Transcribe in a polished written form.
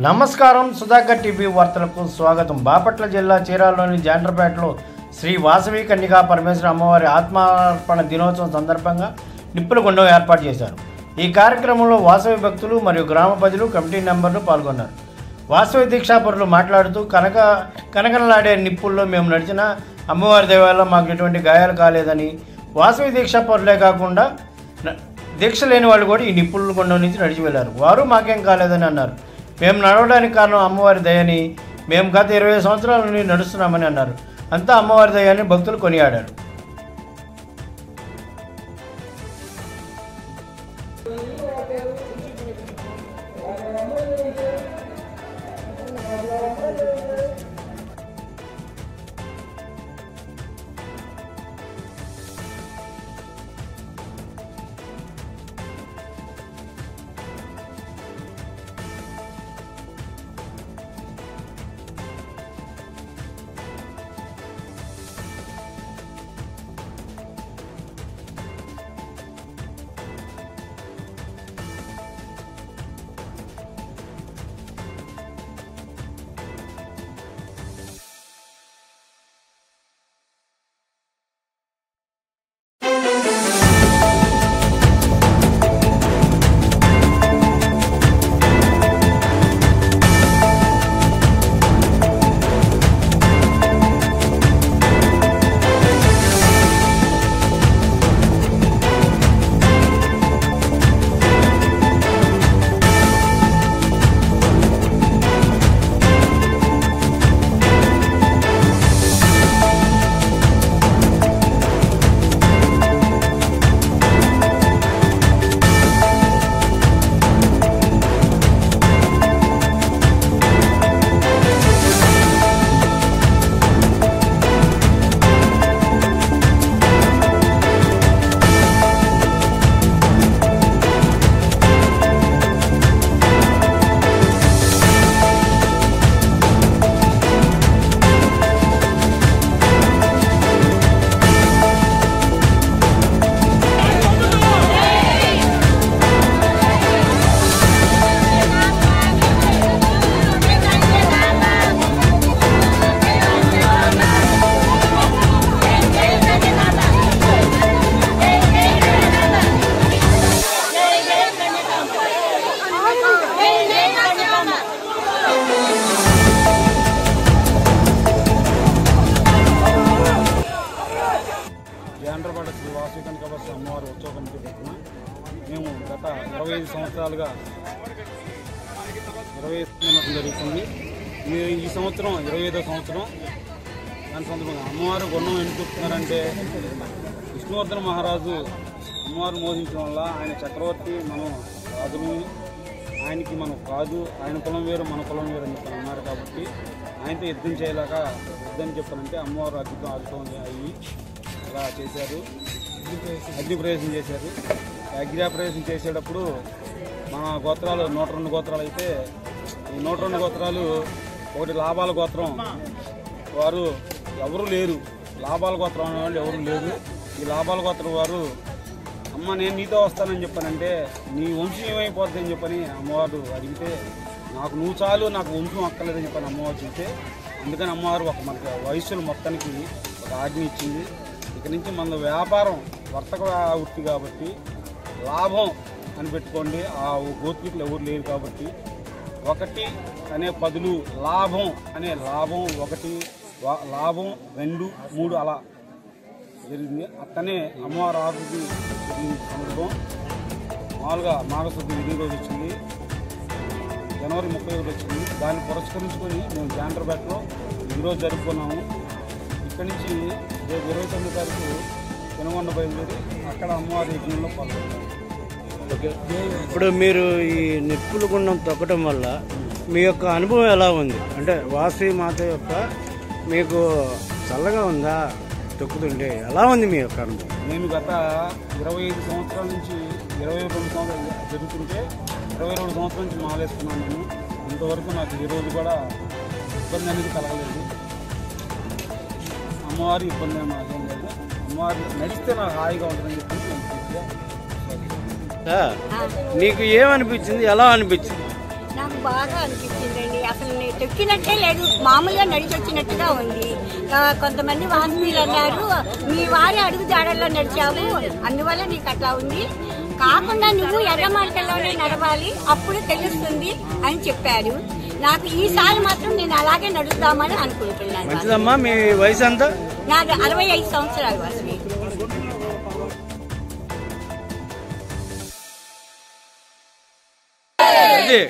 నమస్కారం. సుధాకర్ టీవీ వార్తలకు స్వాగతం. బాపట్ల జిల్లా చీరాలలోని జాండ్రపేటలో శ్రీ వాసవి కన్యకా పరమేశ్వర అమ్మవారి ఆత్మార్పణ దినోత్సవం సందర్భంగా నిప్పుల గుండం ఏర్పాటు చేశారు. ఈ కార్యక్రమంలో వాసవి భక్తులు మరియు గ్రామ ప్రజలు, కమిటీ మెంబర్లు పాల్గొన్నారు. వాసవి దీక్షాపరులు మాట్లాడుతూ కనకనలాడే నిప్పుల్లో మేము నడిచిన అమ్మవారి దేవాలయంలో మాకు ఎటువంటి గాయాలు కాలేదని, వాసవి దీక్షాపరులే కాకుండా దీక్ష లేని వాళ్ళు కూడా ఈ నిప్పుల గుండం నుంచి నడిచి వెళ్ళారు. వారు మాకేం కాలేదని అన్నారు. మేము నడవడానికి కారణం అమ్మవారి దయని, మేము గత 20 సంవత్సరాల నుండి నడుస్తున్నామని అన్నారు. అంతా అమ్మవారి దయని భక్తులు కొనియాడారు. జాండ్రపేట శ్రీ వాసవి కన్యకా పరమేశ్వరి అమ్మవారి ఉత్సవ కమిటీ తరఫున మేము గత 25 సంవత్సరాలుగా నిర్వహిస్తున్నట్టు జరుగుతుంది. ఈ సంవత్సరం 25వ సంవత్సరం. దాని సందర్భంగా అమ్మవారు గుణం ఎందుకు చెప్తున్నారంటే, విష్ణువర్ధన మహారాజు అమ్మవారు మోహించడం వల్ల ఆయన చక్రవర్తి, మనం రాజుని, ఆయనకి మనం కాదు, ఆయన కులం వేరు మన కులం వేరు అని చెప్పి అన్నారు. కాబట్టి ఆయనతో యుద్ధం చేయలేక యుద్ధం చెప్పారంటే అమ్మవారు అద్భుతం అయ్యి ఇలా చేశారు. అగ్నిప్రవేశం చేశారు. అగ్నిప్రవేశం చేసేటప్పుడు మన గోత్రాలు 102 గోత్రాలు అయితే, ఈ 102 గోత్రాలు ఒకటి లాభాల గోత్రం వారు ఎవరు లేరు. లాభాల గోత్రం అనే వాళ్ళు ఎవరు లేరు. ఈ లాభాల గోత్రం వారు, అమ్మ నేను నీతో వస్తానని చెప్పానంటే నీ వంశం ఏమైపోద్ది అని చెప్పని అమ్మవారు అడిగితే, నాకు నువ్వు చాలు, నాకు వంశం అక్కర్లేదని చెప్పని అమ్మవారు చెప్తే, అందుకని అమ్మవారు మనకి వయస్సులు మొత్తానికి ఒక ఆజ్ఞ ఇచ్చింది. ఇక నుంచి మన వ్యాపారం వర్తక వృత్తి కాబట్టి లాభం అని పెట్టుకోండి. ఆ గోత్రికులు ఎవరు లేరు కాబట్టి 1 అనే 10 లాభం అనే లాభం 1 లాభం 2 3 అలా జరిగింది. అట్టనే అమ్మవారి ఆకృతి జరిగిన సందర్భం మామూలుగా మాఘశుద్ధి విధి రోజు వచ్చింది, జనవరి 31 వచ్చింది. దాన్ని పురస్కరించుకొని మేము జాండ్రపేటలో ఈరోజు జరుపుకున్నాము. ఇక్కడి నుంచి రేపు 29వ తారీఖు పెనుగొండ బయలుదేరి అక్కడ అమ్మవారి యజ్ఞంలో పాల్గొంటాం. ఓకే, ఇప్పుడు మీరు ఈ నిప్పుల గుండం తొక్కడం వల్ల మీ యొక్క అనుభవం ఎలా ఉంది? అంటే వాసవి మాత యొక్క మీకు చల్లగా ఉందా? తొక్కుతుంటే ఎలా ఉంది మీ యొక్క అనుభవం? నేను గత 25 సంవత్సరాల నుంచి 22 సంవత్సరాలు జరుగుతుంటే 22 సంవత్సరాల నుంచి మాలేసుకున్నాను. నేను ఇంతవరకు నాకు ఈ రోజు కూడా ఇబ్బంది అనేది కలగలేదు. అమ్మవారి ఇబ్బంది ఏం లేదు. అమ్మవారి నడిస్తే నాకు హాయిగా ఉంటుందని చెప్పి నీకు ఏమనిపించింది, ఎలా అనిపించింది? నాకు బాగా అనిపించిందండి. అసలు నేను తొక్కినట్టే లేదు, మామూలుగా నడిచి వచ్చినట్టుగా ఉంది. కొంతమంది వాసనీయులు అన్నారు, మీ వారి అడుగు జాడల్లో నడిచావు, అందువల్ల నీకు అట్లా ఉంది, కాకుండా నువ్వు ఎర్రమార్గంలోనే నడవాలి, అప్పుడు తెలుస్తుంది అని చెప్పారు. నాకు ఈసారి మాత్రం నేను అలాగే నడుద్దామని అనుకుంటున్నాను. మంచిదమ్మా. మీ వయసు ఎంత? నాకు 65 సంవత్సరాలు వాసవి. ఇది